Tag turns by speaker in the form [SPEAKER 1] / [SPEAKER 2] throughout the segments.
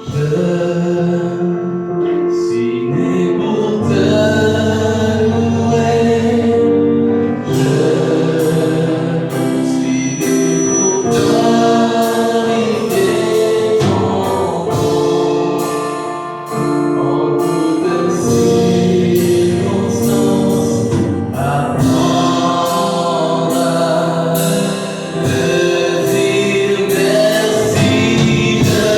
[SPEAKER 1] Je suis né pour te louer. Je suis né pour glorifier ton nom. En toutes circonstances, apprendre à te dire merci. Je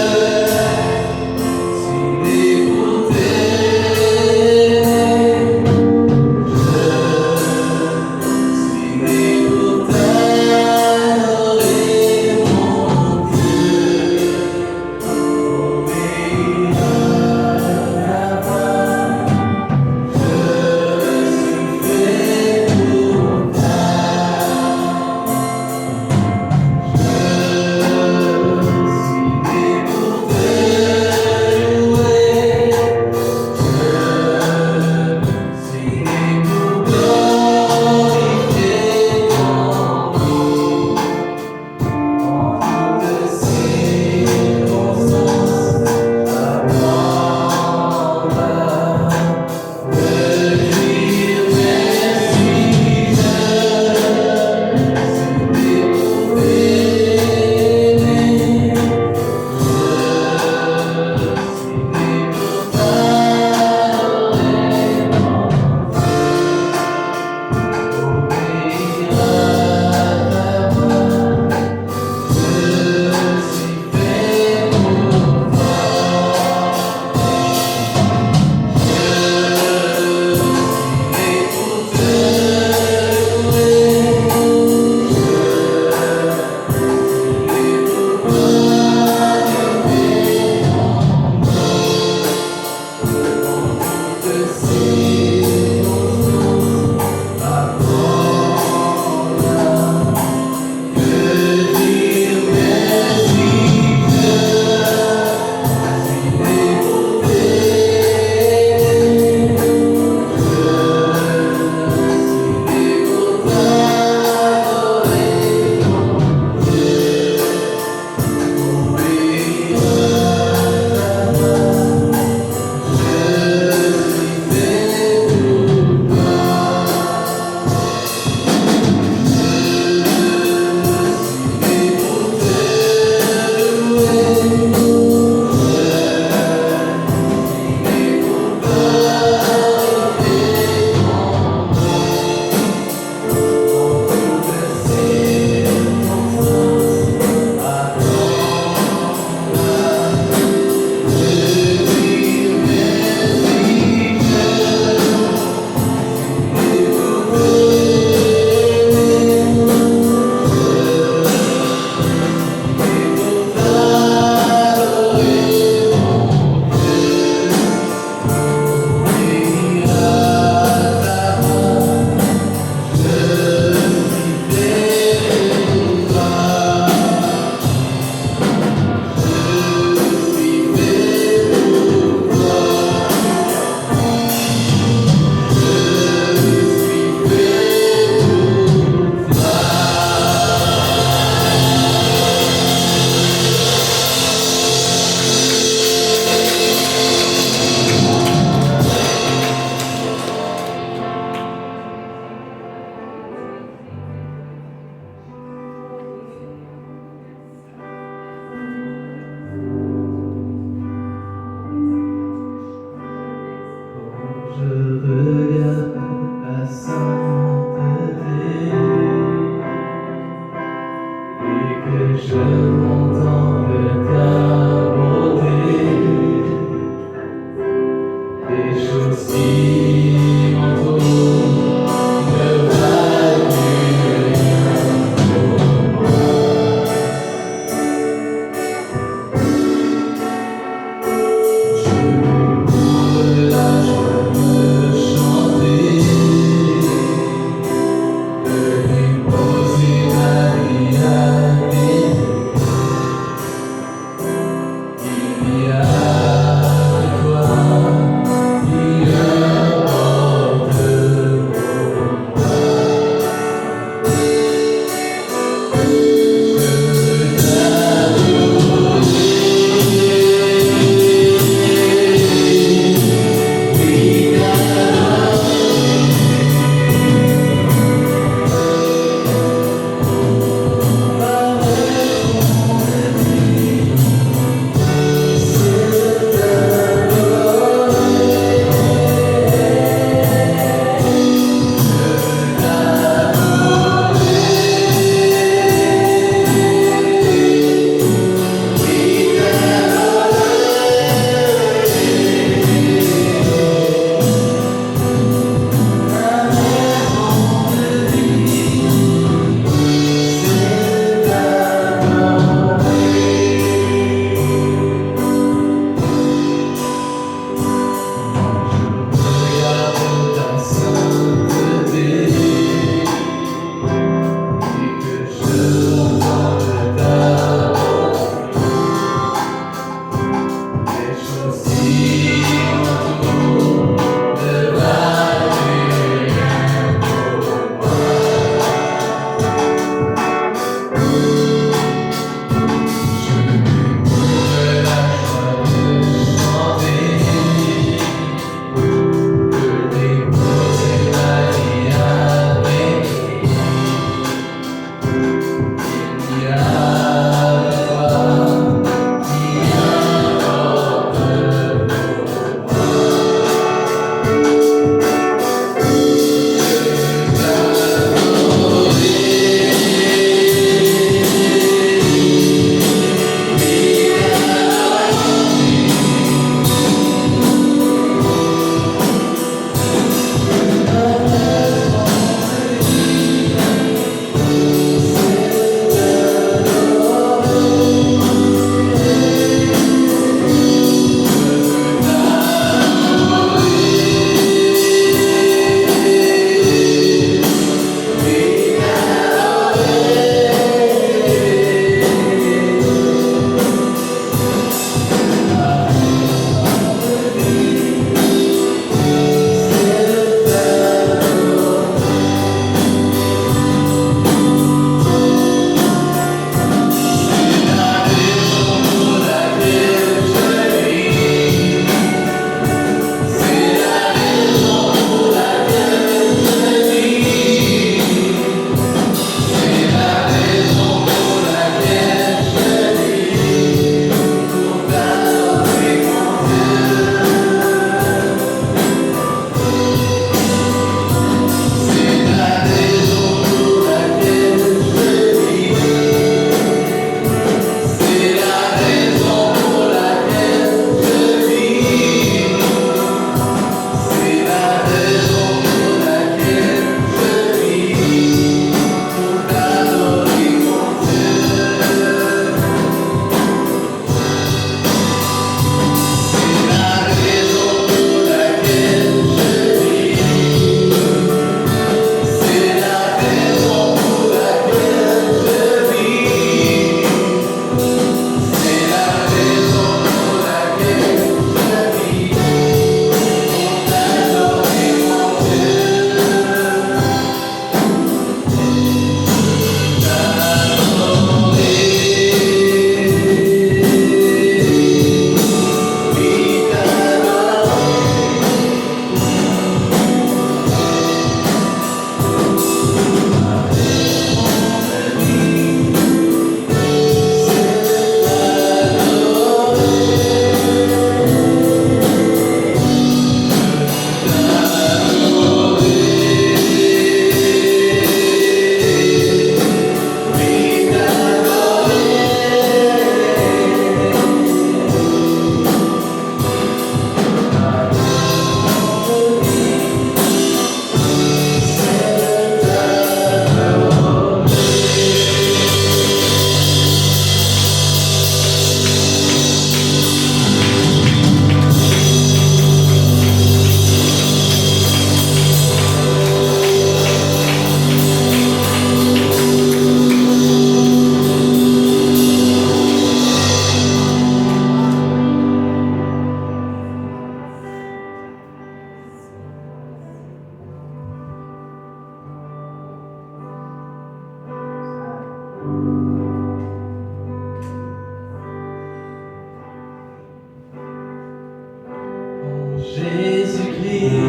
[SPEAKER 1] Jésus-Christ,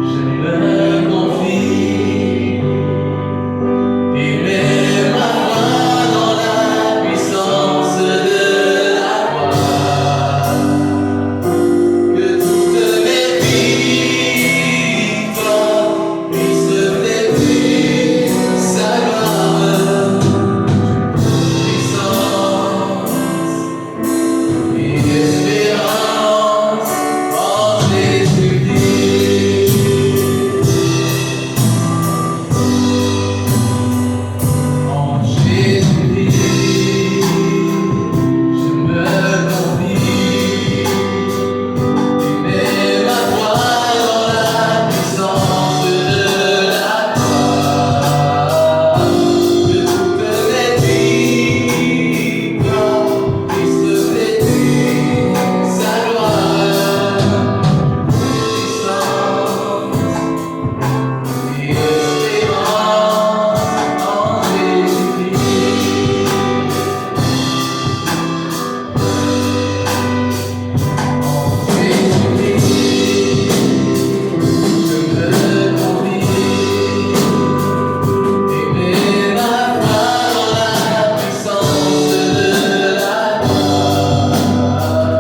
[SPEAKER 1] je me confie et mets ma foi dans la puissance de la croix, que toutes mes victoires puissent refléter sa gloire, puissance et espérance en Jésus-Christ. En Jésus-Christ, je me confie et mets ma foi dans la puissance de la croix, que toutes mes victoires puissent refléter sa gloire, puissance et espérance en Jésus-Christ. En Jésus-Christ, je me confie et mets ma foi dans la puissance de la croix,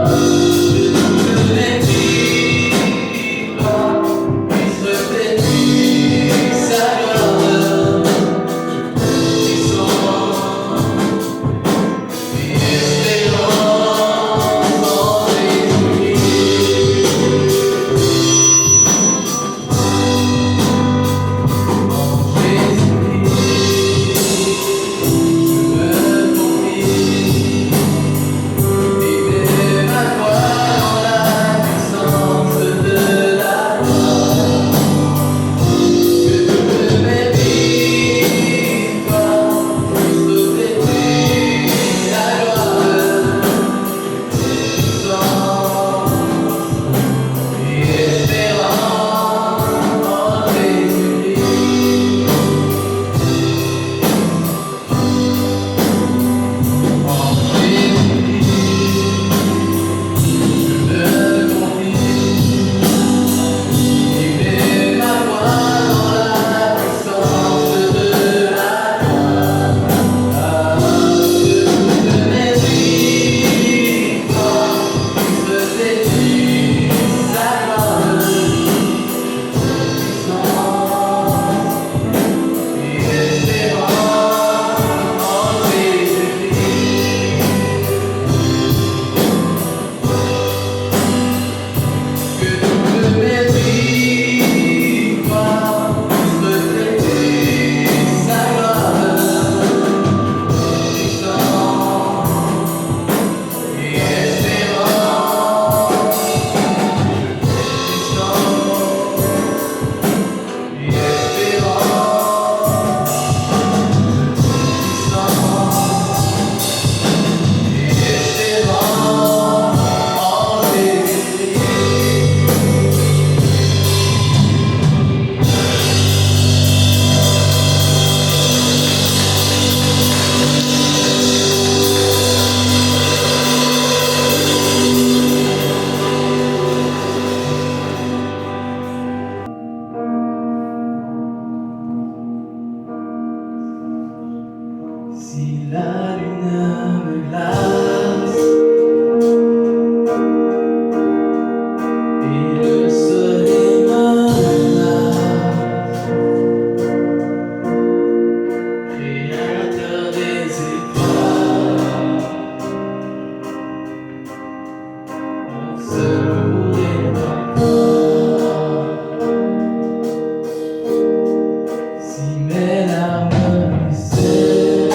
[SPEAKER 1] que toutes mes victoires puissent refléter sa gloire, puissance et espérance en Jésus-Christ. En Jésus-Christ, je me confie et mets ma foi dans la puissance de la croix, que toutes mes victoires puissent refléter sa gloire, puissance et espérance en Jésus-Christ. En Jésus-Christ, je me confie et mets ma foi dans la puissance de la croix, que toutes mes victoires puissent refléter sa gloire, puissance et espérance en Jésus-Christ. Que toutes mes victoires puissent refléter sa gloire, puissance et espérance, puissance et espérance, puissance et espérance en Jésus-Christ. Si la lune me glace et le soleil me menace, Créateur des étoiles, mon secours est en toi. Si mes larmes ruissellent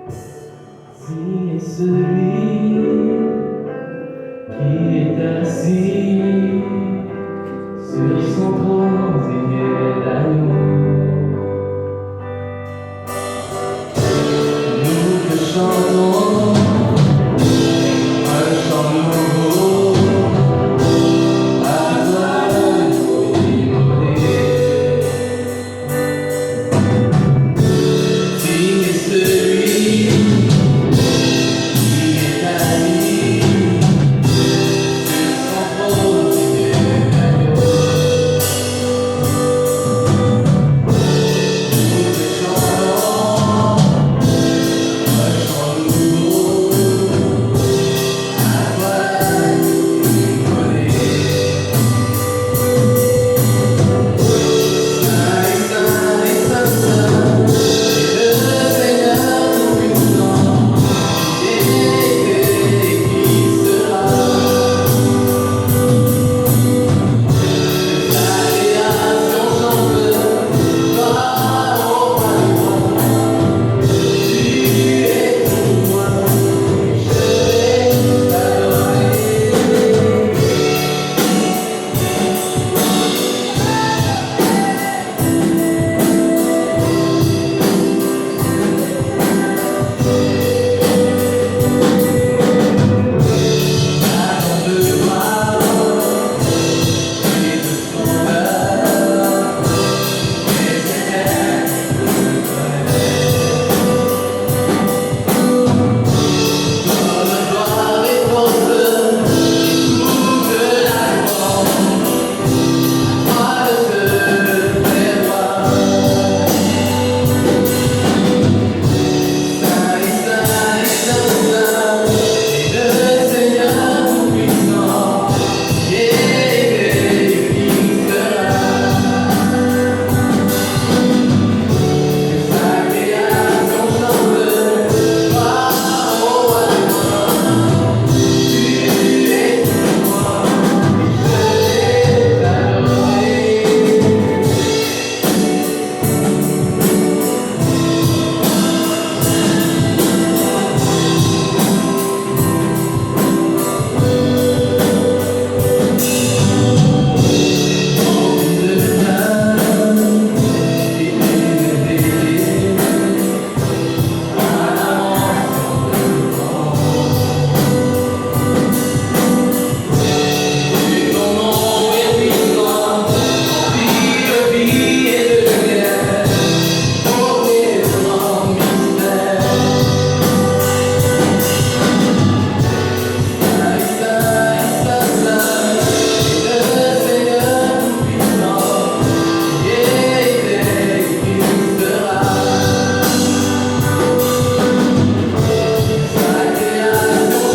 [SPEAKER 1] Signe celui qui est assis sur son trône digne d'agneau. Nous te chantons un chant nouveau à toi immolé. Signe celui qui est assis sur son trône digne d'agneau. Nous te chantons un chant nouveau à toi immolé. Saint et Saint, Saint, est le Seigneur Tout-Puissant, qui était et qui sera. La création chante gloire au roi des rois. Tu es pour moi, et je vais t'adorer. Avant de voir et de sauveur, et éternel comme gloire et force, toute la force, toi de te faire voir. Saint et Saint et Saint, Saint, est le Seigneur Tout-Puissant, qui était et qui sera. Sa création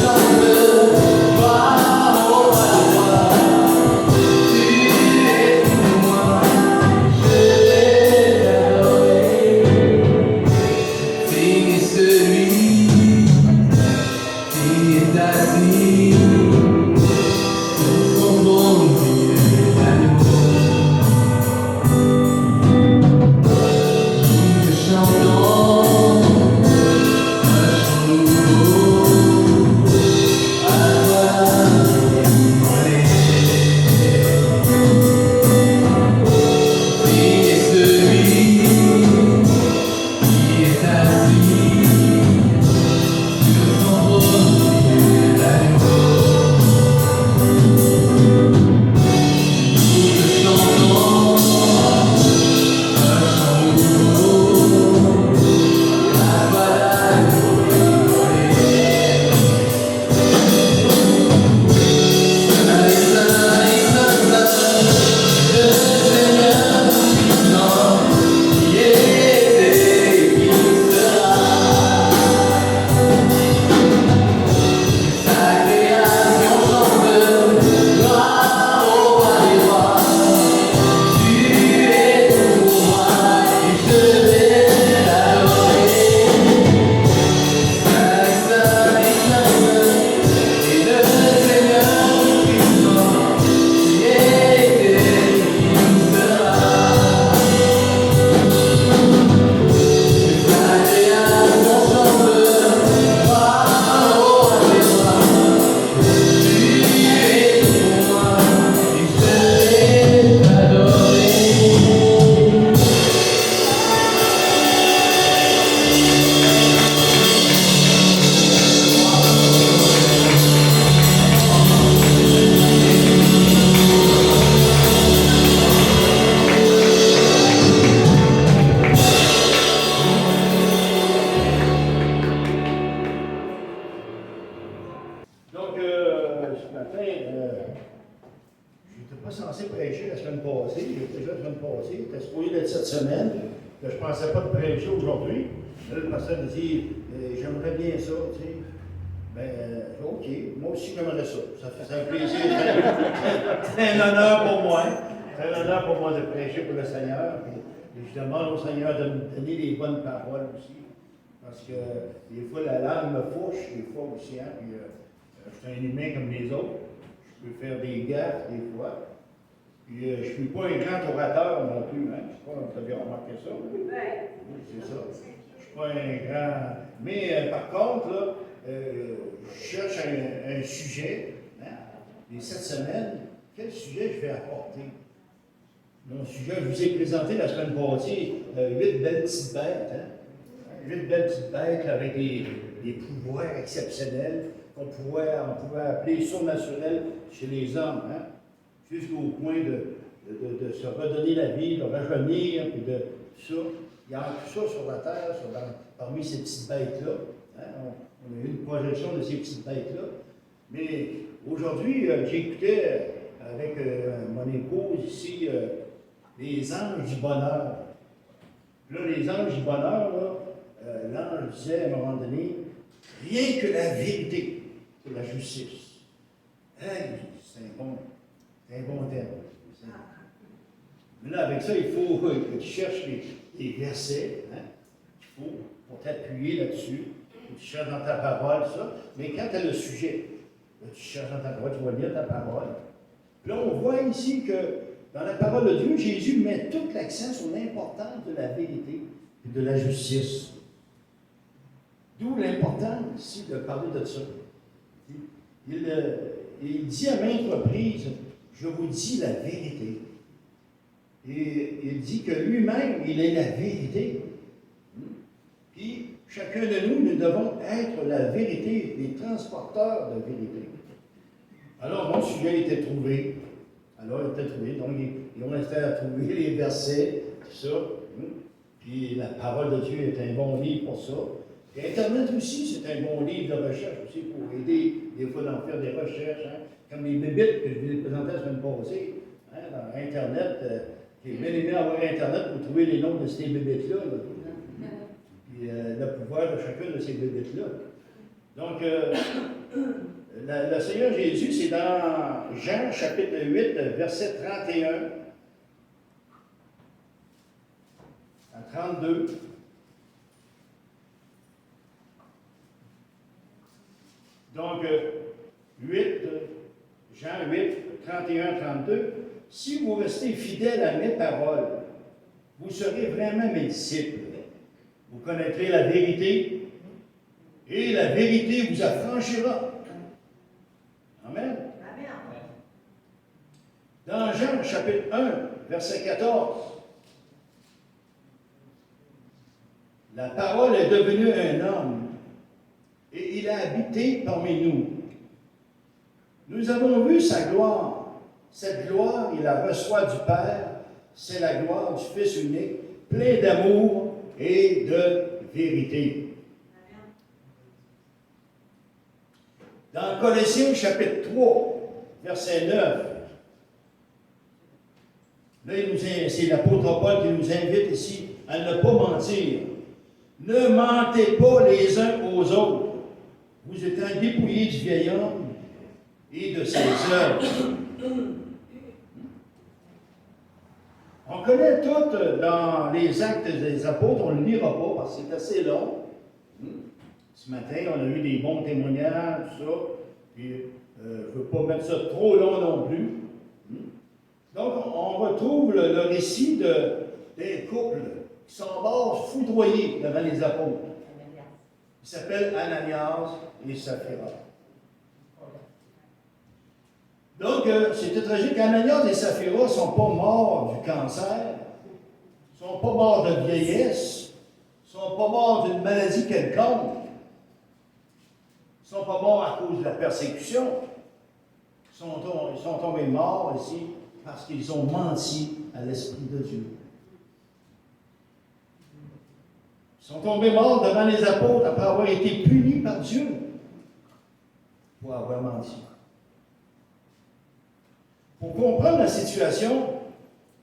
[SPEAKER 1] chante gloire au roi des rois. Tu es pour moi, et je vais t'adorer. Signe celui qui est assis sur son trône digne d'agneau. Nous te chantons un chant nouveau à toi immolé. Signe celui qui est assis sur son trône digne d'agneau. Nous te chantons un chant nouveau
[SPEAKER 2] n'étais pas censé prêcher la semaine passée. J'étais déjà la semaine passée. J'étais supposé d'être cette semaine. Je ne pensais pas de prêcher aujourd'hui. Là, le pasteur me dit j'aimerais bien ça, tu sais. Ben, OK, moi aussi j'aimerais ça. Ça fait un plaisir. C'est un honneur pour moi. C'est un honneur pour moi de prêcher pour le Seigneur. Et je demande au Seigneur de me donner les bonnes paroles aussi. Parce que des fois, la langue me fouche, des fois aussi. Hein, puis, je suis un humain comme les autres. Je peux faire des gaffes des fois. Puis, je ne suis pas un grand orateur non plus. Hein. Je ne sais pas, vous avez remarqué ça. Oui, c'est ça. Je ne suis pas un grand. Mais par contre, là, je cherche un sujet. Hein, et cette semaine, quel sujet je vais apporter? Mon sujet, je vous ai présenté la semaine passée 8 belles petites bêtes. Hein? 8 belles petites bêtes avec des pouvoirs exceptionnels qu'on pouvait appeler surnaturels chez les hommes. Hein? Jusqu'au point de se redonner la vie, de rajeunir, puis de ça. Il y a tout ça sur la terre, parmi ces petites bêtes-là. Hein? On a eu une projection de ces petites bêtes-là. Mais aujourd'hui, j'écoutais avec mon épouse ici les anges du bonheur. Là, les anges du bonheur, l'ange disait à un moment donné, rien que la vérité pour la justice. Hey, c'est un bon terme. Mais là, avec ça, il faut que tu cherches les versets, hein, qu'il faut pour t'appuyer là-dessus. Tu cherches dans ta parole ça. Mais quand tu as le sujet, là, tu cherches dans ta parole, tu vas lire ta parole. Puis là, on voit ici que dans la parole de Dieu, Jésus met tout l'accent sur l'importance de la vérité et de la justice. D'où l'importance ici de parler de ça. Il dit à maintes reprises, je vous dis la vérité. Et il dit que lui-même, il est la vérité. Puis, chacun de nous, nous devons être la vérité, les transporteurs de vérité. Alors, mon sujet a été trouvé. Alors, il était trouvé. Donc, ils ont resté à trouver les versets, tout ça. Puis, la parole de Dieu est un bon livre pour ça. Et Internet aussi, c'est un bon livre de recherche aussi pour aider, des fois, d'en faire des recherches. Hein, comme les bébites que je vous ai présentées la semaine passée. Hein, dans Internet, j'ai bien aimé avoir Internet pour trouver les noms de ces bébites-là. Puis, le pouvoir de chacun de ces bébites-là. Donc, le Seigneur Jésus, c'est dans Jean chapitre 8, verset 31 à 32. Donc, Jean 8, 31 à 32. Si vous restez fidèles à mes paroles, vous serez vraiment mes disciples. Vous connaîtrez la vérité et la vérité vous affranchira. Amen. Dans Jean chapitre 1, verset 14, la parole est devenue un homme et il a habité parmi nous. Nous avons vu sa gloire. Cette gloire, il la reçoit du Père. C'est la gloire du Fils unique, plein d'amour et de vérité. Dans Colossiens chapitre 3, verset 9, là, c'est l'apôtre Paul qui nous invite ici à ne pas mentir. Ne mentez pas les uns aux autres, vous étant dépouillés du vieil homme et de ses œuvres. On connaît tout dans les actes des apôtres, on ne le lira pas parce que c'est assez long. Ce matin, on a eu des bons témoignages, tout ça. Puis, je ne veux pas mettre ça trop long non plus. Donc, on retrouve le récit des couples qui sont morts foudroyés devant les apôtres. Ils s'appellent Ananias et Saphira. Donc, c'est tragique. Ananias et Saphira ne sont pas morts du cancer, ne sont pas morts de vieillesse, ne sont pas morts d'une maladie quelconque. Ils ne sont pas morts à cause de la persécution. Ils sont tombés morts ici parce qu'ils ont menti à l'Esprit de Dieu. Ils sont tombés morts devant les apôtres après avoir été punis par Dieu pour avoir menti. Pour comprendre la situation,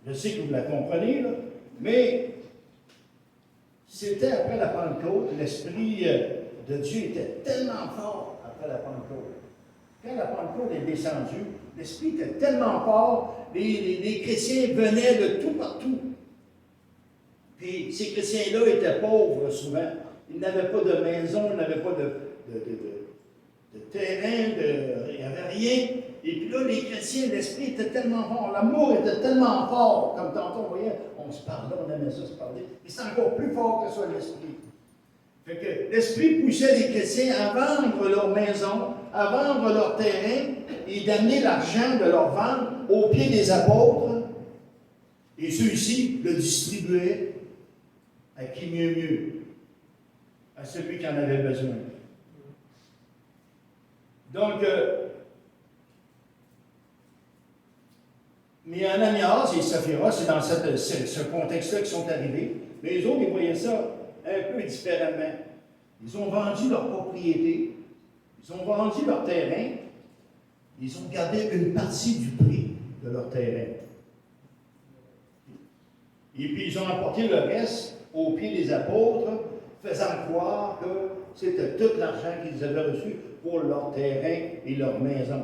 [SPEAKER 2] je sais que vous la comprenez, là, mais c'était après la Pentecôte, l'Esprit de Dieu était tellement fort après la Pentecôte. Quand la Pentecôte est descendue, l'Esprit était tellement fort, les chrétiens venaient de tout partout. Puis ces chrétiens-là étaient pauvres souvent. Ils n'avaient pas de maison, ils n'avaient pas de terrain, il n'y avait rien. Et puis là, les chrétiens, l'Esprit était tellement fort, l'amour était tellement fort, comme tantôt, on voyait, on se parlait, on aimait ça se parler. Mais c'est encore plus fort que ça, l'Esprit. Fait que l'Esprit poussait les chrétiens à vendre leur maison, à vendre leur terrain et d'amener l'argent de leur vente aux pieds des apôtres. Et ceux-ci le distribuaient à qui mieux, à celui qui en avait besoin. Donc, mais Ananias et Saphira, c'est dans ce contexte-là qu'ils sont arrivés. Mais les autres, ils voyaient ça un peu différemment. Ils ont vendu leur propriété, ils ont vendu leur terrain, ils ont gardé une partie du prix de leur terrain. Et puis ils ont apporté le reste aux pieds des apôtres, faisant croire que c'était tout l'argent qu'ils avaient reçu pour leur terrain et leur maison.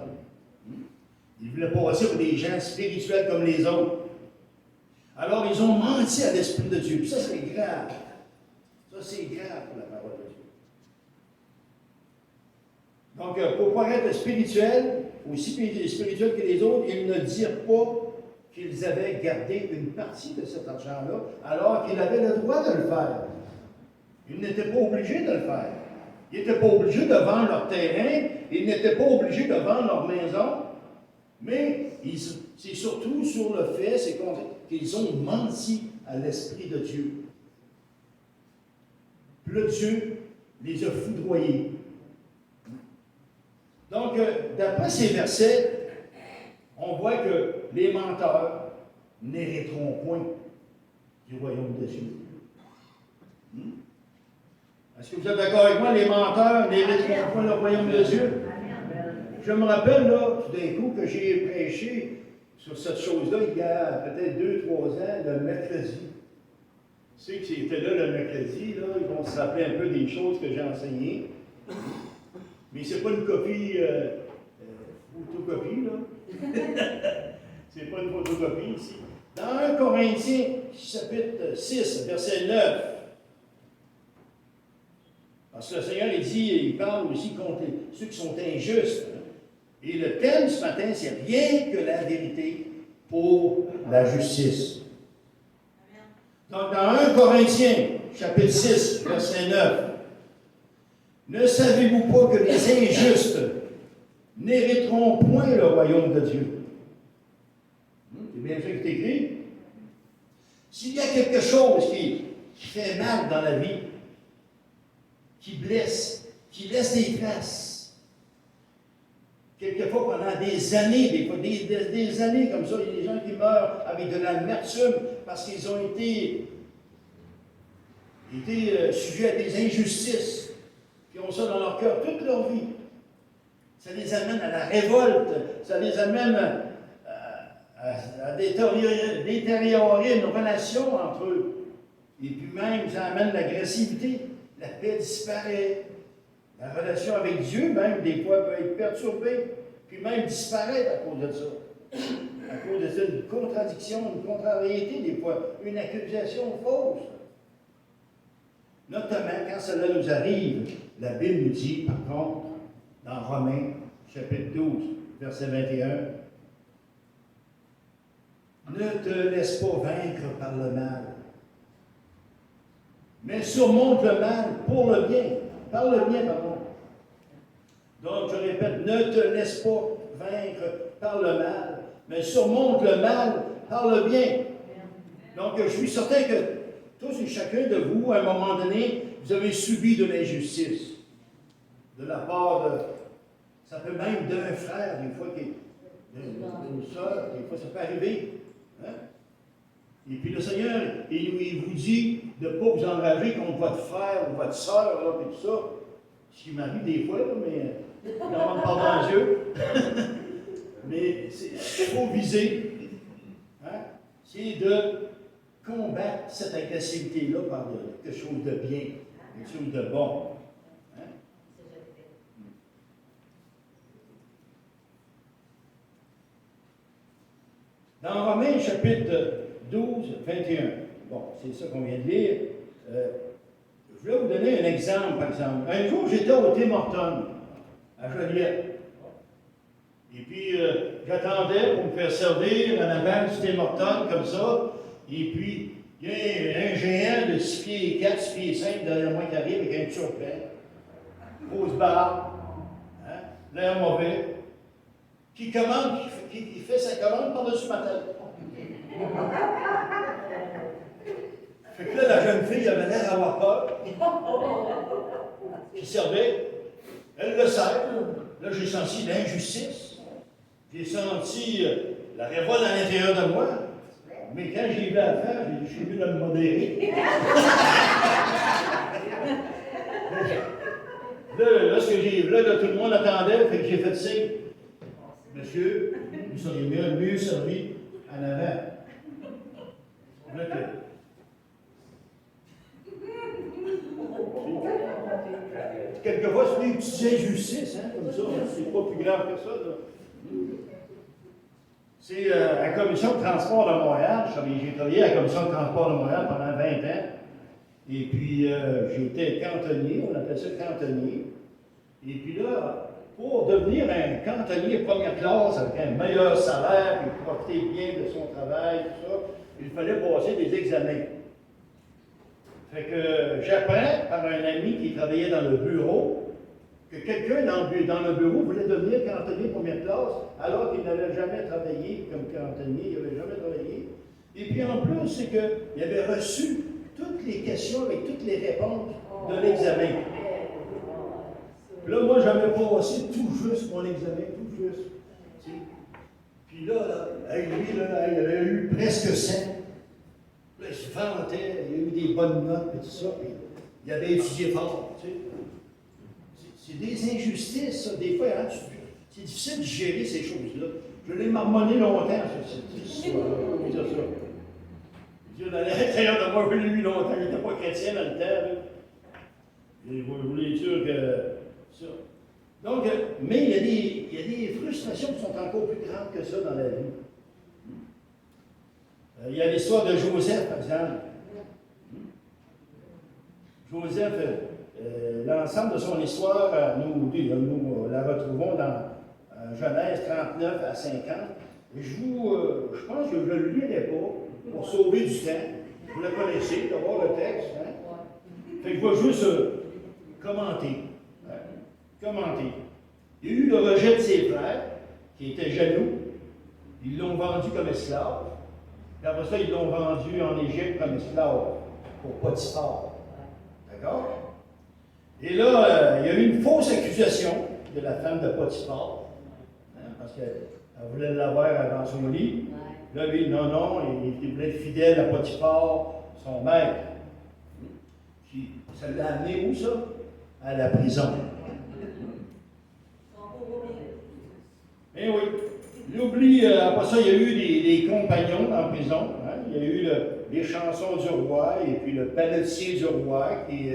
[SPEAKER 2] Ils voulaient passer pour des gens spirituels comme les autres. Alors ils ont menti à l'Esprit de Dieu. Puis ça, c'est grave. Ça, c'est grave pour la parole de Dieu. Donc, pour paraître spirituel, aussi spirituel que les autres, ils ne dirent pas qu'ils avaient gardé une partie de cet argent-là, alors qu'ils avaient le droit de le faire. Ils n'étaient pas obligés de le faire. Ils n'étaient pas obligés de vendre leur terrain, ils n'étaient pas obligés de vendre leur maison, mais c'est surtout sur le fait, c'est qu'ils ont menti à l'Esprit de Dieu. Puis là, Dieu les a foudroyés. Donc, d'après ces versets, on voit que les menteurs n'hériteront point du royaume de Dieu. Est-ce que vous êtes d'accord avec moi? Les menteurs n'hériteront point le royaume de Dieu. Je me rappelle, là, tout d'un coup, que j'ai prêché sur cette chose-là il y a peut-être 2-3 ans, le mercredi. Ceux qui étaient là le mercredi, là, ils vont se rappeler un peu des choses que j'ai enseignées. Mais ce n'est pas une copie, photocopie, là. C'est pas une photocopie ici. Dans 1 Corinthiens, chapitre 6, verset 9, parce que le Seigneur, il parle aussi contre ceux qui sont injustes. Hein. Et le thème ce matin, c'est rien que la vérité pour la justice. Donc, dans 1 Corinthiens, chapitre 6, verset 9, ne savez-vous pas que les injustes n'hériteront point le royaume de Dieu? C'est bien ça qui est écrit. S'il y a quelque chose qui fait mal dans la vie, qui blesse, qui laisse des traces, quelquefois pendant des années, des années comme ça, il y a des gens qui meurent avec de l'amertume parce qu'ils ont été sujets à des injustices, qui ont ça dans leur cœur toute leur vie. Ça les amène à la révolte, ça les amène à détériorer une relation entre eux. Et puis même, ça amène l'agressivité, la paix disparaît. La relation avec Dieu, même, des fois, peut être perturbée, puis même disparaître à cause de ça. À cause de ça, une contradiction, une contrariété, des fois, une accusation fausse. Notamment quand cela nous arrive, la Bible nous dit, par contre, dans Romains, chapitre 12, verset 21, ne te laisse pas vaincre par le mal, mais surmonte le mal pour le bien. Par le bien, pardon. Donc, je répète, ne te laisse pas vaincre par le mal, mais surmonte le mal par le bien. Donc, je suis certain que tous et chacun de vous, à un moment donné, vous avez subi de l'injustice. De la part de... Ça peut même d'un frère, des fois, d'une soeur, des fois, ça peut arriver. Hein? Et puis le Seigneur, il vous dit de ne pas vous enrager contre votre frère ou votre soeur, là, et tout ça. Ce qui m'arrive des fois, là, mais demande pardon à Dieu. Mais ce qu'il faut viser, hein, c'est de combattre cette agressivité-là par quelque chose de bien, quelque chose de bon. Hein? Dans Romains, chapitre 12, 21, bon, c'est ça qu'on vient de lire. Je vais vous donner un exemple, par exemple. Un jour, j'étais au Tim Hortons, à Joliette. Et puis, j'attendais pour me faire servir en avant du Tim Hortons, comme ça. Et puis, il y a un géant de 6 pieds 4, 6 pieds 5 derrière moi qui arrive avec un petit surpet, grosse barbe, hein, l'air mauvais, qui commande, qui fait sa commande par-dessus ma tête. Fait que là, la jeune fille avait l'air d'avoir peur, qui servait, elle le sert. Là, j'ai senti l'injustice, j'ai senti la révolte à l'intérieur de moi. Mais quand j'ai vu à faire, j'ai vu de me modérer. Là, ce que j'ai vu, là, tout le monde attendait, fait que j'ai fait signe. Monsieur, vous seriez mieux servi en avant. Là, quelquefois, c'est des petites injustices, hein, comme ça. C'est pas plus grave que ça, là. C'est la Commission de transport de Montréal. J'ai travaillé à la Commission de transport de Montréal pendant 20 ans. Et puis, j'étais cantonnier, on appelle ça cantonnier. Et puis là, pour devenir un cantonnier première classe avec un meilleur salaire et profiter bien de son travail, tout ça, il fallait passer des examens. Fait que j'apprends par un ami qui travaillait dans le bureau que quelqu'un dans le bureau voulait devenir cantonnier première classe alors qu'il n'avait jamais travaillé comme cantonnier, il n'avait jamais travaillé. Et puis en plus, c'est qu'il avait reçu toutes les questions avec toutes les réponses de l'examen. Là, moi, j'avais passé tout juste mon examen, tout juste. T'sais. Puis là, lui, là, il avait eu presque 100. Là, il se vantait, il a eu des bonnes notes et tout ça, puis il avait étudié fort. T'sais. C'est des injustices, ça. Des fois, hein, c'est difficile de gérer ces choses-là. Je l'ai marmonné longtemps, cette histoire-là. Comment dire ça? Dieu, à l'intérieur de moi, je l'ai lu longtemps. Il n'était pas chrétien dans le temps. Et vous voulez dire que ça. Donc, mais il y a des frustrations qui sont encore plus grandes que ça dans la vie. Il y a l'histoire de Joseph, par exemple. Joseph, l'ensemble de son histoire, nous la retrouvons dans Genèse 39 à 50. Je pense que je ne le lirai pas pour sauver du temps. Vous le connaissez, d'avoir le texte. Hein? Fait que je vais juste commenter. Hein? Commenter. Il y a eu le rejet de ses frères, qui étaient jaloux. Ils l'ont vendu comme esclave. Puis après ça, ils l'ont vendu en Égypte comme esclave pour Potiphar. D'accord? Et là, il y a eu une fausse accusation de la femme de Potiphar, hein, parce qu'elle voulait l'avoir dans son lit. Là, lui, non, il voulait être fidèle à Potiphar, son maître. Puis, ça l'a amené où, ça? À la prison. Eh oui. L'oubli, après ça, il y a eu des compagnons en prison. Hein? Il y a eu les chansons du roi et puis le panetier du roi qui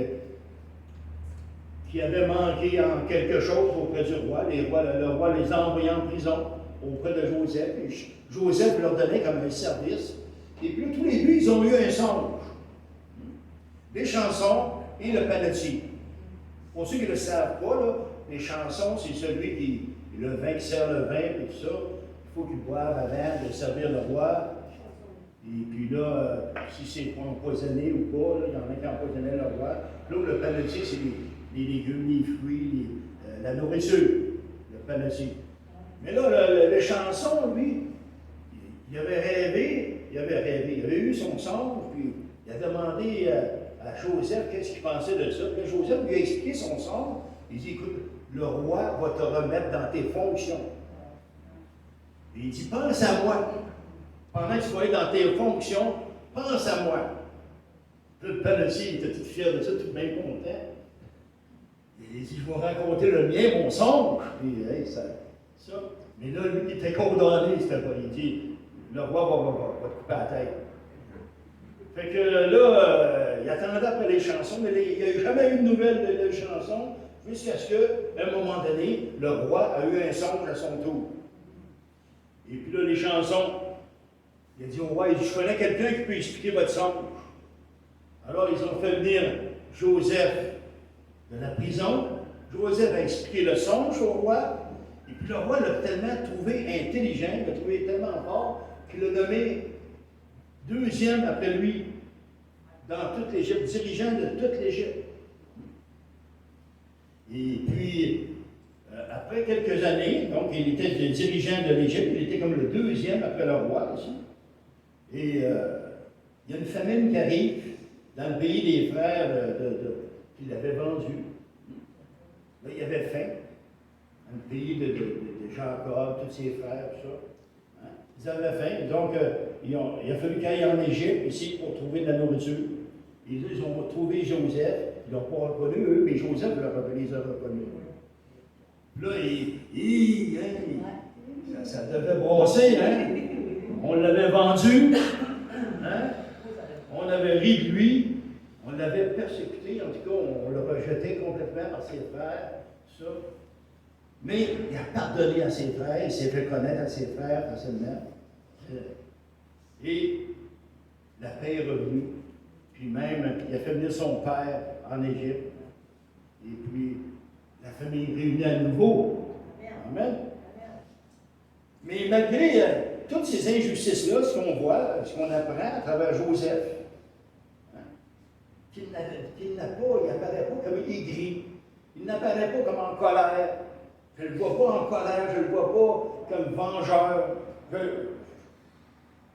[SPEAKER 2] avait manqué en quelque chose auprès du roi. Le roi les a envoyés en prison auprès de Joseph. Et Joseph leur donnait comme un service. Et puis tous les deux, ils ont eu un songe. Les chansons et le panetier. Pour ceux qui ne le savent pas, là, les chansons, c'est celui qui, le vin qui sert le vin et tout ça. Il faut qu'il boive avant de servir le roi. Et puis là, si c'est empoisonné ou pas, là, il y en a qui empoisonnaient le roi. Là, le panetier, c'est les légumes, les fruits, la nourriture, le panetier. Mais là, le chanson, lui, il avait eu son songe, puis il a demandé à Joseph qu'est-ce qu'il pensait de ça. Puis Joseph lui a expliqué son songe. Il dit, écoute, le roi va te remettre dans tes fonctions. Et il dit, pense à moi. Pendant que tu vas être dans tes fonctions, pense à moi. Puis le panetier, il était tout fier de ça, tout bien content. Il dit, je vais raconter le mien, mon songe. Puis, hey, ça. Mais là, lui, il était condamné, il dit, le roi va te couper la tête. Fait que là, il attendait après les chansons, mais il n'y a jamais eu de nouvelles de chansons, jusqu'à ce qu'à un moment donné, le roi a eu un songe à son tour. Et puis là, les chansons, il a dit au roi, il dit, je connais quelqu'un qui peut expliquer votre songe. Alors, ils ont fait venir Joseph de la prison. Joseph a expliqué le songe au roi. Et puis le roi l'a tellement trouvé intelligent, l'a trouvé tellement fort, qu'il l'a nommé deuxième après lui dans toute l'Égypte, dirigeant de toute l'Égypte. Et puis, après quelques années, donc il était le dirigeant de l'Égypte, il était comme le deuxième après le roi aussi. Et il y a une famine qui arrive dans le pays des frères qu'il avait vendu. Là, il y avait faim. Dans le pays de Jacob, tous ses frères, tout ça. Hein? Ils avaient faim. Donc, il a fallu qu'ils aillent en Égypte ici pour trouver de la nourriture. Et là, ils ont trouvé Joseph. Ils ne l'ont pas reconnu, eux, mais Joseph les a reconnus. Là, ça devait brasser, hein? On l'avait vendu. Hein? On avait ri de lui. On l'avait persécuté. En tout cas, on l'a rejeté complètement par ses frères. Ça. Mais il a pardonné à ses frères. Il s'est fait connaître à ses frères facilement. Et la paix est revenue. Puis même, il a fait venir son père en Égypte. Et puis, la famille est réunie à nouveau. Amen. Mais malgré toutes ces injustices-là, ce qu'on voit, ce qu'on apprend à travers Joseph, hein, qu'il n'apparaît pas comme aigri, il n'apparaît pas comme en colère. Je ne le vois pas en colère, je ne le vois pas comme vengeur.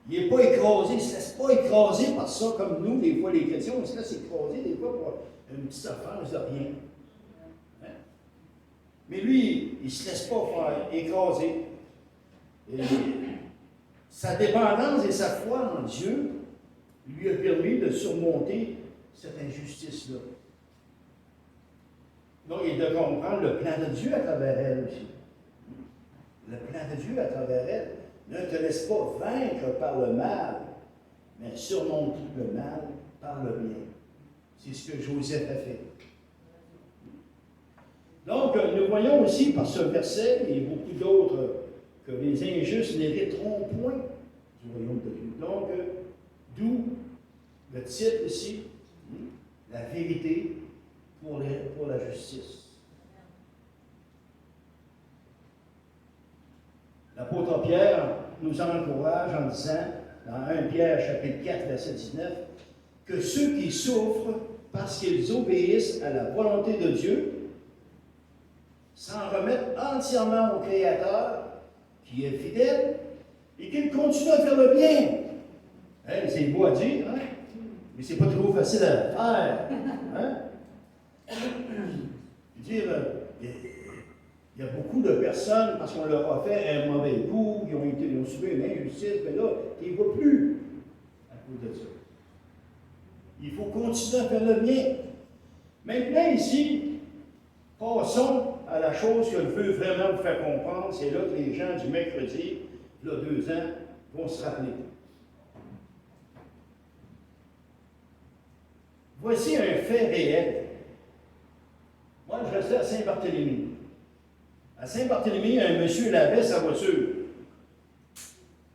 [SPEAKER 2] Il n'est pas écrasé, il ne se laisse pas écraser par ça, comme nous, des fois, les chrétiens, on se laisse écraser, des fois, pour une petite offense de rien. Hein? Mais lui, il ne se laisse pas faire écraser. Et sa dépendance et sa foi en Dieu lui a permis de surmonter cette injustice-là. Donc, il doit comprendre le plan de Dieu à travers elle aussi. Le plan de Dieu à travers elle. Ne te laisse pas vaincre par le mal, mais surmonte le mal par le bien. C'est ce que Joseph a fait. Donc, nous voyons aussi par ce verset et beaucoup d'autres que les injustes n'hériteront point du royaume de Dieu. Donc, d'où le titre ici, la vérité pour la justice. L'apôtre Pierre nous encourage en disant, dans 1 Pierre chapitre 4, verset 19, que ceux qui souffrent parce qu'ils obéissent à la volonté de Dieu s'en remettent entièrement au Créateur, qui est fidèle, et qu'ils continuent à faire le bien. Hein, c'est beau à dire, hein? Mais c'est pas trop facile à faire. Hein? Dire, il y a beaucoup de personnes, parce qu'on leur a fait un mauvais coup, ils ont subi une injustice, mais là, ils ne voient plus à cause de ça. Il faut continuer à faire le bien. Maintenant, ici, passons à la chose que je veux vraiment vous faire comprendre. C'est là que les gens du mercredi, il y a 2 ans, vont se rappeler. Voici un fait réel. Moi, je restais à Saint-Barthélemy. À Saint-Barthélemy, un monsieur lavait sa voiture.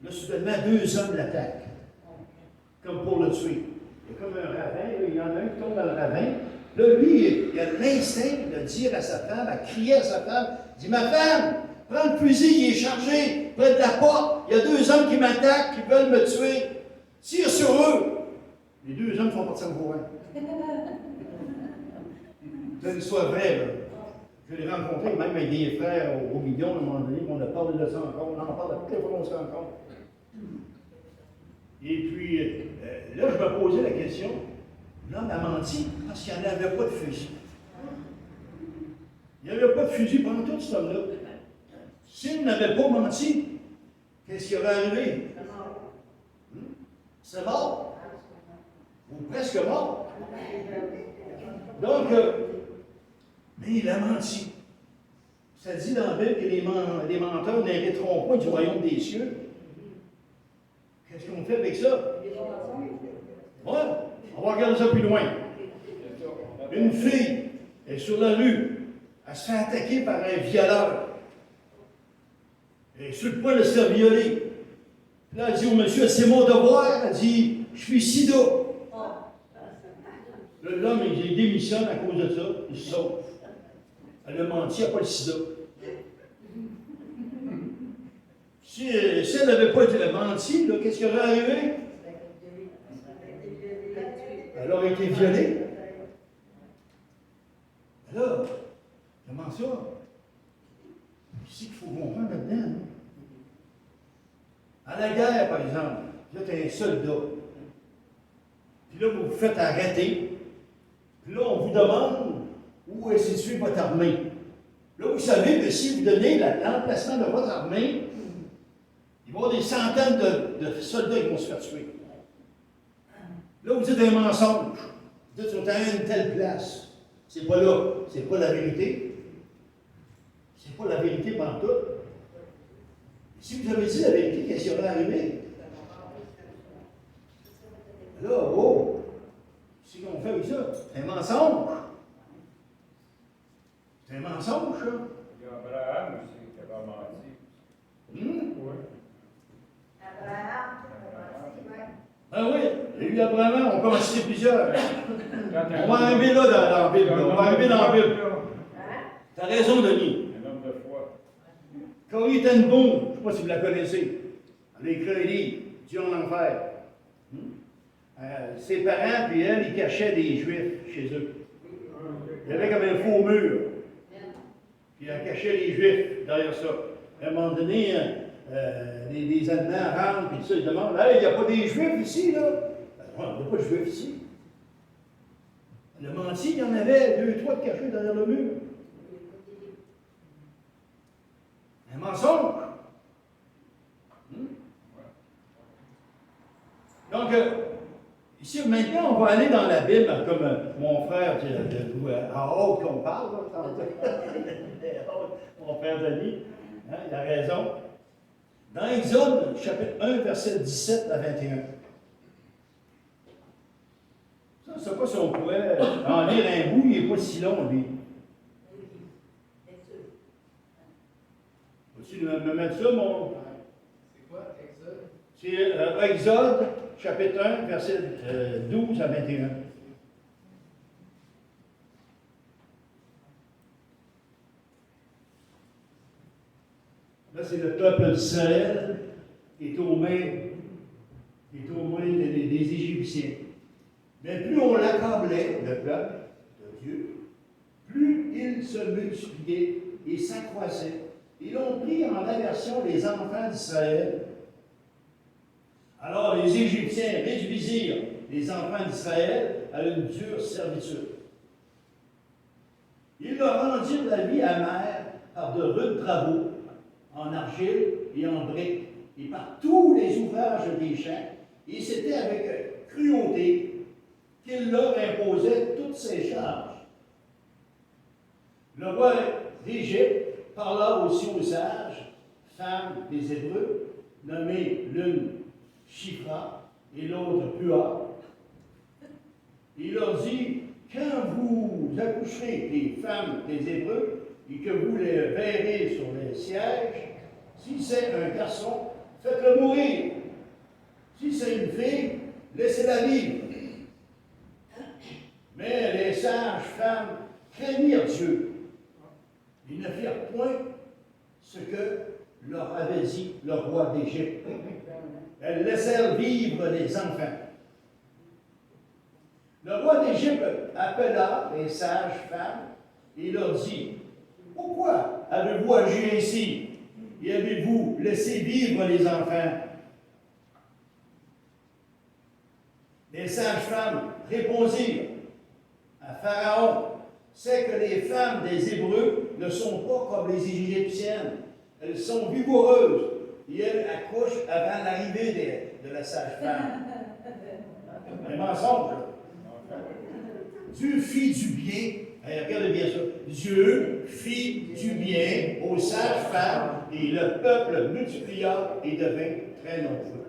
[SPEAKER 2] Là, soudainement, 2 hommes l'attaquent, comme pour le tuer. Il y a comme un ravin, là, il y en a un qui tombe dans le ravin. Là, lui, il a l'instinct de dire à sa femme, à crier à sa femme, il dit, ma femme, prends le fusil, il est chargé, près de la porte, il y a 2 hommes qui m'attaquent, qui veulent me tuer. Tire sur eux. Les 2 hommes font partir en courant. C'est une histoire vraie, là. Je l'ai rencontré même avec des frères au million à un moment donné, on a parlé de ça encore, on en parle à toutes les fois qu'on se rencontre. Et puis, là, je me posais la question, l'homme a menti parce qu'il n'y avait pas de fusil. Il n'y avait pas de fusil pendant tout ce temps-là. S'il n'avait pas menti, qu'est-ce qui aurait arrivé? C'est mort. Ou presque mort. Donc, mais il a menti. Ça dit dans la Bible que les menteurs n'hériteront point du royaume des cieux. Qu'est-ce qu'on fait avec ça? Ouais, on va regarder ça plus loin. Une fille est sur la rue, elle se fait attaquer par un violeur. Elle est sur le point de se faire violer. Puis là, elle dit au monsieur, c'est mon devoir. Elle dit, je suis sida. Là, l'homme, il démissionne à cause de ça, il se sauve. Elle a menti, elle n'a pas le sida. Si elle n'avait pas menti, qu'est-ce qui aurait arrivé? Elle aurait été violée. Alors, comment ça? C'est qu'il faut comprendre là-dedans. Hein? À la guerre, par exemple, là, tu es un soldat. Puis là, vous vous faites arrêter. Puis là, on vous demande où est située votre armée. Là, vous savez que si vous donnez l'emplacement de votre armée, il va y avoir des centaines de soldats qui vont se faire tuer. Là, vous dites un mensonge. Vous dites qu'ils sont à une telle place. C'est pas là. C'est pas la vérité. C'est pas la vérité pantoute. Si vous avez dit la vérité, qu'est-ce qui aurait arrivé? Là, oh! C'est qu'on fait avec ça. C'est un mensonge. C'est un mensonge, ça.
[SPEAKER 3] Il y a Abraham aussi qui avait menti. Oui.
[SPEAKER 2] Ah oui, il y a eu Abraham, on peut en citer plusieurs. On va arriver là dans la Bible. On va arriver dans la Bible. Tu as raison, Denis.
[SPEAKER 3] Un homme de foi.
[SPEAKER 2] Corrie ten Boom, je ne sais pas si vous la connaissez. Elle a écrit un livre, Dieu en enfer. Ses parents, puis elle, ils cachaient des Juifs chez eux. Il y avait comme un faux mur. Puis elle cachait les Juifs derrière ça. À un moment donné, les Allemands rentrent, puis tout ça, ils demandent, hey, il n'y a pas des Juifs ici, là? Ben, non, il n'y a pas de Juifs ici. Elle a menti, il y en avait 2, 3 de cachés derrière le mur. Un mensonge. Donc, ici, maintenant, on va aller dans la Bible, comme mon frère, en haut qu'on parle, mon frère Denis, hein, il a raison. Dans Exode, chapitre 1, verset 17 à 21. Ça, je ne sais pas si on pourrait en lire un bout, il n'est pas si long, lui. Peux-tu me mettre ça, mon...
[SPEAKER 1] C'est quoi, Exode?
[SPEAKER 2] C'est Exode, chapitre 1, verset 12 à 21. Là, c'est le peuple d'Israël qui est aux mains des Égyptiens. Mais plus on l'accablait, le peuple de Dieu, plus il se multipliait et s'accroissait. Ils ont pris en aversion les enfants d'Israël. Alors les Égyptiens réduisirent les enfants d'Israël à une dure servitude. Ils leur rendirent la vie amère par de rudes travaux, en argile et en briques, et par tous les ouvrages des champs, et c'était avec cruauté qu'ils leur imposaient toutes ces charges. Le roi d'Égypte parla aussi aux sages, femmes des Hébreux, nommées l'une Shifra et l'autre Pua. Il leur dit, quand vous accoucherez des femmes des Hébreux et que vous les verrez sur les sièges, si c'est un garçon, faites-le mourir. Si c'est une fille, laissez-la vivre. Mais les sages femmes craignirent Dieu. Ils ne firent point ce que leur avait dit le roi d'Égypte. Elles laissèrent vivre les enfants. Le roi d'Égypte appela les sages femmes et leur dit, « Pourquoi avez-vous agi ainsi et avez-vous laissé vivre les enfants? » Les sages femmes répondirent à Pharaon, « C'est que les femmes des Hébreux ne sont pas comme les Égyptiennes. Elles sont vigoureuses et elles accouchent avant l'arrivée de la sage-femme. » Un mensonge. Dieu fit du bien Hey, regardez bien ça. Dieu fit du bien aux sages femmes et le peuple multiplia et devint très nombreux.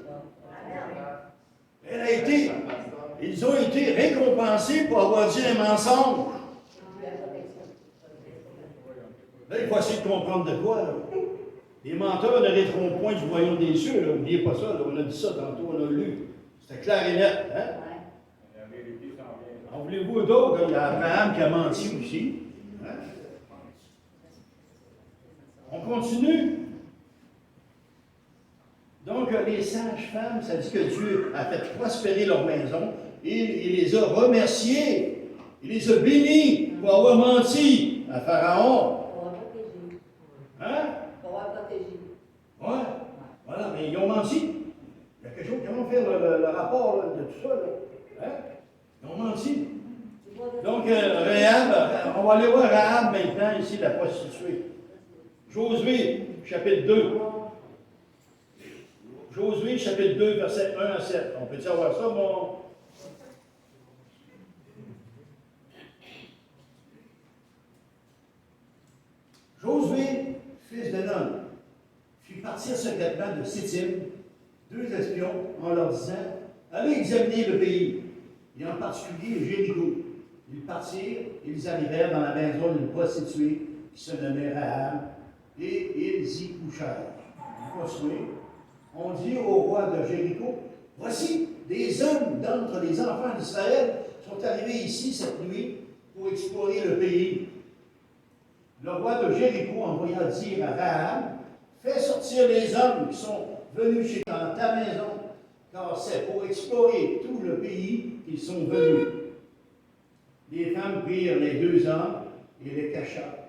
[SPEAKER 2] Ils ont été récompensés pour avoir dit un mensonge. Là, il faut essayer de comprendre de quoi. Là. Les menteurs n'arrêteront point du royaume des cieux. N'oubliez pas ça. Là. On a dit ça tantôt, on a lu. C'était clair et net. Hein?
[SPEAKER 3] La vérité s'en vient.
[SPEAKER 2] En voulez-vous d'autres? Il y a Abraham qui a menti aussi. Hein? On continue. Donc, les sages-femmes, ça dit que Dieu a fait prospérer leur maison et il les a remerciés. Il les a bénis pour avoir menti à Pharaon.
[SPEAKER 4] Pour avoir protégé.
[SPEAKER 2] Hein?
[SPEAKER 4] Pour avoir protégé.
[SPEAKER 2] Ouais. Voilà, mais ils ont menti. Il y a quelque chose, comment faire le rapport là, de tout ça, là? Hein? Ils ont menti. Donc, Rahab, on va aller voir Rahab maintenant, ici, la prostituée. Josué, chapitre 2. Josué, chapitre 2, versets 1 à 7. On peut-tu avoir ça, mon... Josué, fils de Nun, fit partir secrètement de Sittim 2 espions en leur disant « Allez examiner le pays, et en particulier Jéricho. » Ils partirent, ils arrivèrent dans la maison d'une prostituée qui se nommait Rahab, et ils y couchèrent. Continuez. On dit au roi de Jéricho, « Voici, des hommes d'entre les enfants d'Israël sont arrivés ici cette nuit pour explorer le pays. » Le roi de Jéricho envoya dire à Rahab, « Fais sortir les hommes qui sont venus chez dans ta maison, car c'est pour explorer tout le pays qu'ils sont venus. » Les femmes prirent les 2 hommes et les cachèrent.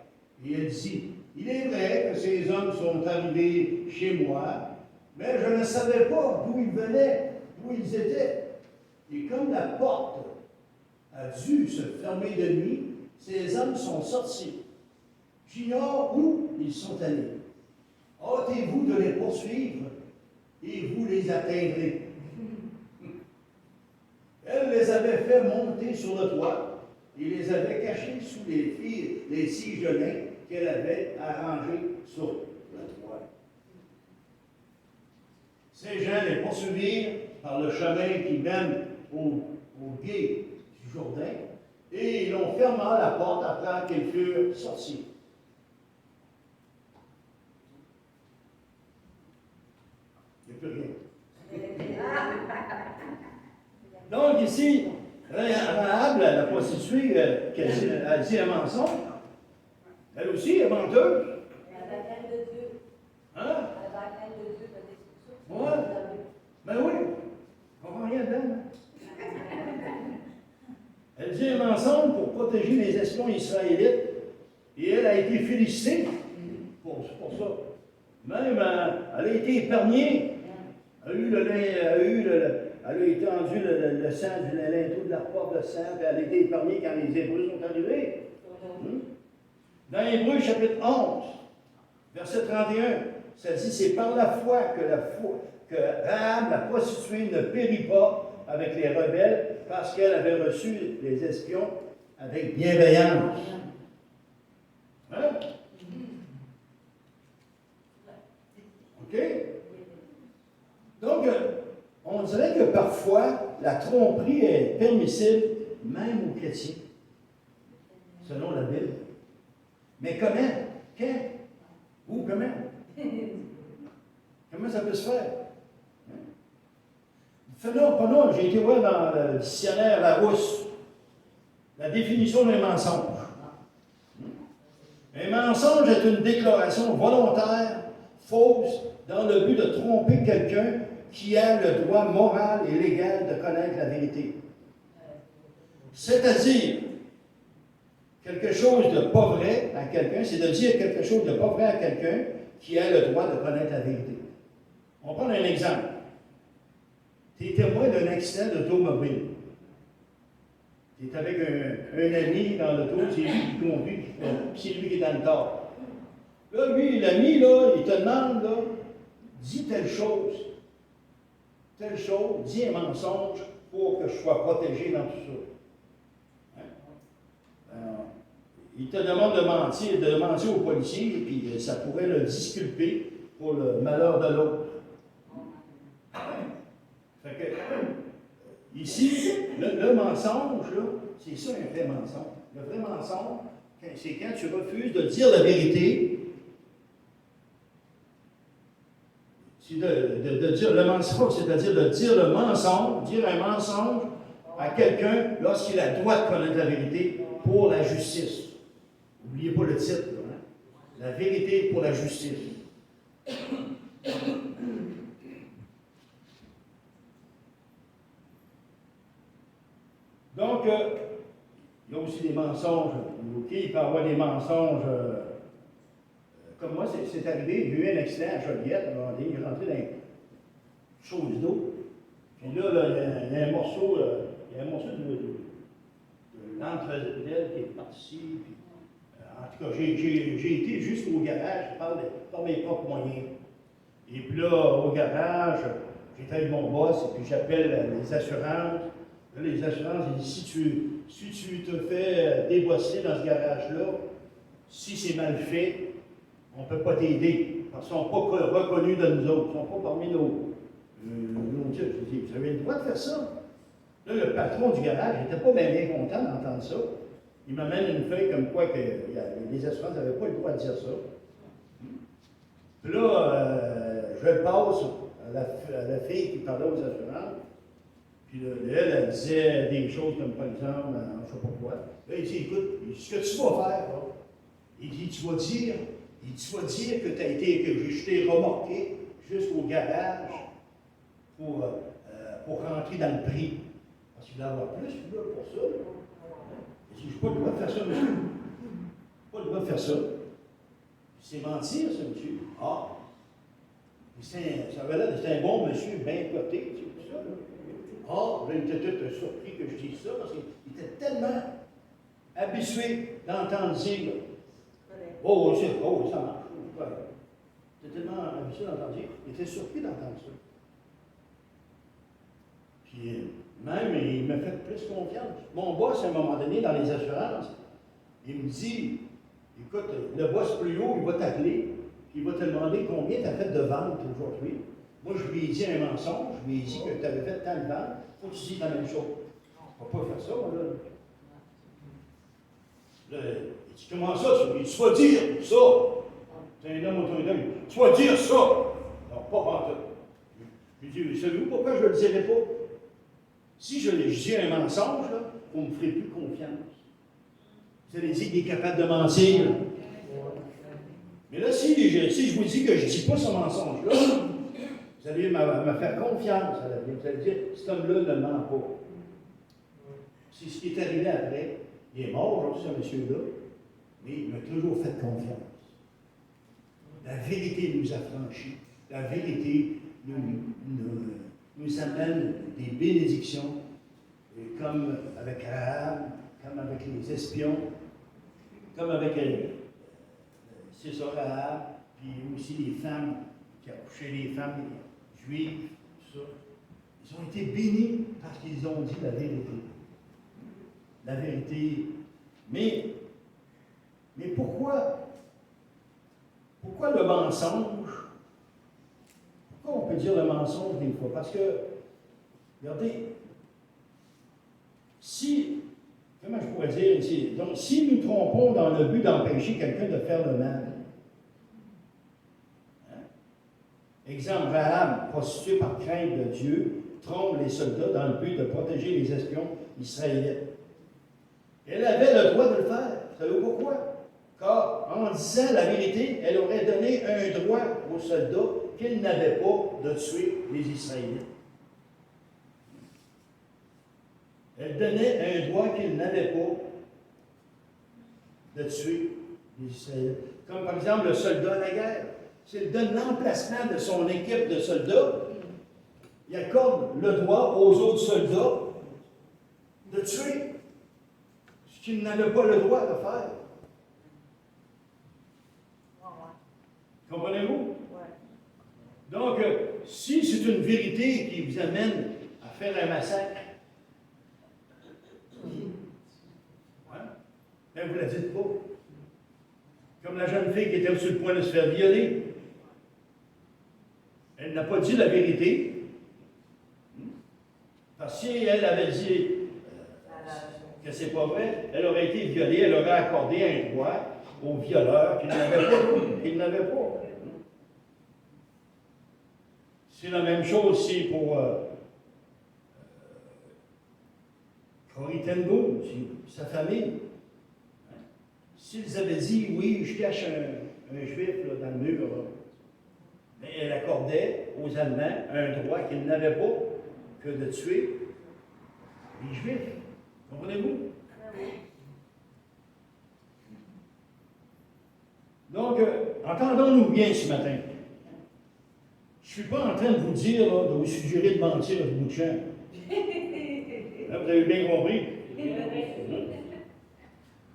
[SPEAKER 2] Et elle dit, « Il est vrai que ces hommes sont arrivés chez moi, mais je ne savais pas d'où ils venaient, d'où ils étaient. Et comme la porte a dû se fermer de nuit, ces hommes sont sortis. J'ignore où ils sont allés. Hâtez-vous de les poursuivre, et vous les atteindrez. » Elle les avait fait monter sur le toit, et les avait cachés sous les 6 genêts qu'elle avait arrangés sur le toit. Ces gens les poursuivirent par le chemin qui mène au gué du Jourdain, et ils l'ont fermé la porte après qu'ils furent sortis. Il n'y a plus rien. Donc ici, Rahab, la prostituée, a dit un mensonge. Elle aussi est menteuse.
[SPEAKER 4] La bataille de Dieu.
[SPEAKER 2] Hein?
[SPEAKER 4] La bataille de Dieu, peut-être.
[SPEAKER 2] Ouais. Ben oui. On ne comprend rien dedans. Elle dit un mensonge pour protéger les espions israélites. Et elle a été félicitée pour ça. Même, elle a été épargnée. Elle a étendu le sang du linteau de la porte de sang, puis elle a été épargnée quand les Hébreux sont arrivés. Dans Hébreux, chapitre 11, verset 31, ça dit, c'est par la foi que Rahab, la prostituée, ne périt pas avec les rebelles, parce qu'elle avait reçu les espions avec bienveillance. Hein? OK? Donc, on dirait que parfois, la tromperie est permissible, même aux chrétiens, selon la Bible. Mais comment? Quand? Où? Comment? Comment ça peut se faire? Prenons, j'ai été voir dans le dictionnaire Larousse, la définition d'un mensonge. Un mensonge est une déclaration volontaire, fausse, dans le but de tromper quelqu'un qui a le droit moral et légal de connaître la vérité. C'est-à-dire, quelque chose de pas vrai à quelqu'un, c'est de dire quelque chose de pas vrai à quelqu'un qui a le droit de connaître la vérité. On va prendre un exemple. Tu es témoin d'un accident d'automobile. Tu es avec un ami dans l'auto, c'est lui qui conduit, puis c'est lui qui est dans le tort. Là, lui, l'ami, là, il te demande, là, dis telle chose, dis un mensonge pour que je sois protégé dans tout ça. Hein? il te demande de mentir au policier, et puis ça pourrait le disculper pour le malheur de l'autre. Fait que, ici, le mensonge, là, c'est ça un vrai mensonge. Le vrai mensonge, c'est quand tu refuses de dire la vérité. C'est de dire le mensonge, c'est-à-dire de dire le mensonge, dire un mensonge à quelqu'un lorsqu'il a le droit de connaître la vérité pour la justice. N'oubliez pas le titre, là, hein? La vérité pour la justice. Donc, il y a aussi des mensonges. OK, il peut y avoir des mensonges. Comme moi, c'est arrivé, j'ai eu un accident à Joliette, à un moment donné, il est rentré dans une chose d'eau. Puis là, il y a un morceau, de l'entre-ailes qui est parti. Puis, en tout cas, j'ai été jusqu'au garage par mes propres moyens. Et puis là, au garage, j'étais avec mon boss, et puis j'appelle les assurances. Là, les assurances, ils disent, si tu te fais débosser dans ce garage-là, si c'est mal fait, on ne peut pas t'aider, parce qu'ils ne sont pas reconnus de nous autres, ils ne sont pas parmi nos dieux. Je dis, vous avez le droit de faire ça? Là, le patron du garage n'était pas bien content d'entendre ça. Il m'amène une feuille comme quoi que les assurances n'avaient pas le droit de dire ça. Puis là, je le passe à la fille qui parlait aux assurances. Puis là, elle disait des choses comme par exemple, je ne sais pas quoi. Là, il dit, écoute, ce que tu vas faire, là, il dit, tu vas dire que tu as été, que je t'ai remorqué jusqu'au garage pour rentrer dans le prix. Parce qu'il va avoir plus là, pour ça. Là. Il dit, je n'ai pas le droit de faire ça, monsieur. Je n'ai pas le droit de faire ça. C'est mentir, ça, monsieur. Ah! Ça avait l'air d'être un bon monsieur, bien coté, tout ça. Là. Ah, là, il était tout surpris que je dise ça, parce qu'il était tellement habitué d'entendre dire. Oh, ça marche. Ouais. Il était tellement habitué d'entendre dire. Il était surpris d'entendre ça. Puis, même, il m'a fait plus confiance. Mon boss, à un moment donné, dans les assurances, il me dit, écoute, le boss plus haut, il va t'appeler, puis il va te demander combien tu as fait de ventes aujourd'hui. Moi, je lui ai dit un mensonge, je lui ai dit que tu avais fait tant de ventes, il faut que tu dises la même chose. On ne va pas faire ça, moi, là. Là, il dit, comment ça? Tu vas dire ça. C'est un homme autour d'un. Tu vas dire ça. Non, pas pantoute. Je lui dis, savez-vous pourquoi je ne le dirai pas? Si je dis un mensonge, là, vous ne me ferez plus confiance. Vous allez dire qu'il est capable de mentir. Mais là, si je vous dis que je ne dis pas ce mensonge-là, vous allez me faire confiance. Vous allez dire, cet homme-là ne ment pas. C'est ce qui est arrivé après. Il est mort aujourd'hui, ce monsieur-là, mais il m'a toujours fait confiance. La vérité nous affranchit. La vérité nous amène des bénédictions, comme avec Rahab, comme avec les espions, comme avec c'est ça, Rahab, puis aussi les femmes qui accouchaient les femmes juives, tout ça. Ils ont été bénis parce qu'ils ont dit la vérité. La vérité. Mais pourquoi le mensonge? Pourquoi on peut dire le mensonge des fois? Parce que, regardez, comment je pourrais dire ici? Donc, si nous trompons dans le but d'empêcher quelqu'un de faire le mal, hein? Exemple, Rahab, prostituée par crainte de Dieu, trompe les soldats dans le but de protéger les espions israéliens. Elle avait le droit de le faire. Vous savez pourquoi? Car en disant la vérité, elle aurait donné un droit aux soldats qu'ils n'avaient pas de tuer les Israéliens. Elle donnait un droit qu'ils n'avaient pas de tuer les Israéliens. Comme par exemple le soldat à la guerre. S'il donne l'emplacement de son équipe de soldats, il accorde le droit aux autres soldats de tuer ce qu'ils n'avaient pas le droit de faire. Comprenez-vous? Donc, si c'est une vérité qui vous amène à faire un massacre, hein, ben vous ne la dites pas. Comme la jeune fille qui était sur le point de se faire violer. Elle n'a pas dit la vérité. Parce que si elle avait dit que c'est pas vrai, elle aurait été violée, elle aurait accordé un droit au violeur qu'il n'avait pas. Qu'il n'avait pas. C'est la même chose aussi pour Corrie ten Boom, sa famille. S'ils avaient dit, oui, je cache un juif là, dans le mur, là, mais elle accordait aux Allemands un droit qu'ils n'avaient pas que de tuer les Juifs. Comprenez-vous? Donc, entendons-nous bien ce matin. Je ne suis pas en train de vous dire, là, de vous suggérer de mentir à bout de champ. Là, vous avez bien compris.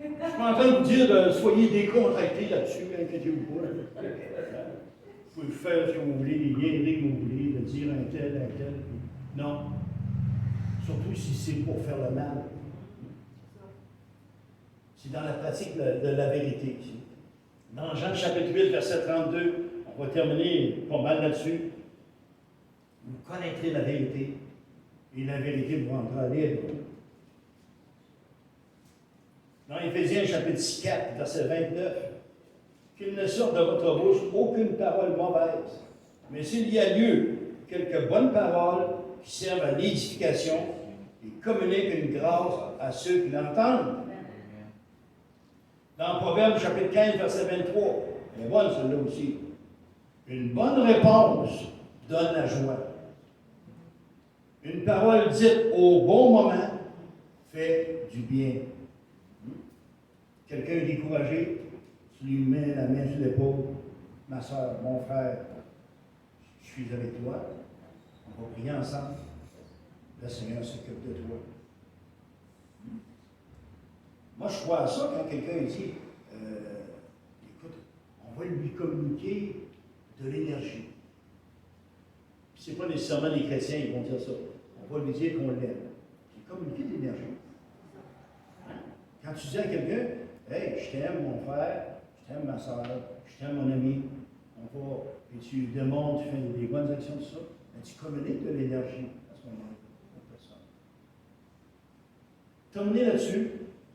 [SPEAKER 2] Je ne suis pas en train de vous dire de soyez décontractés là-dessus, inquiétez-vous pas. Vous pouvez faire ce que vous voulez, les niaiseries que vous voulez, de dire un tel. Non. Surtout si c'est pour faire le mal. C'est dans la pratique de la vérité. Dans Jean chapitre 8, verset 32, on va terminer pas mal là-dessus. Vous connaîtrez la vérité, et la vérité vous rendra libre. Dans Éphésiens chapitre 4, verset 29, qu'il ne sorte de votre bouche aucune parole mauvaise, mais s'il y a lieu, quelques bonnes paroles qui servent à l'édification et communiquent une grâce à ceux qui l'entendent. Dans Proverbe chapitre 15, verset 23, elle est bonne celle-là aussi. Une bonne réponse donne la joie. Une parole dite au bon moment fait du bien. Quelqu'un est découragé, tu lui mets la main sur l'épaule. Ma soeur, mon frère, je suis avec toi. On va prier ensemble. Le Seigneur s'occupe de toi. Moi, je crois à ça quand quelqu'un dit écoute, on va lui communiquer de l'énergie. Puis ce n'est pas nécessairement les chrétiens qui vont dire ça. On va lui dire qu'on l'aime. C'est communiquer de l'énergie. Hein? Quand tu dis à quelqu'un, hey, je t'aime, mon frère, je t'aime, ma soeur, je t'aime, mon ami, on va, et tu démontres, tu fais des bonnes actions, tout ça, mais tu communiques de l'énergie à ce moment-là. Terminez là-dessus.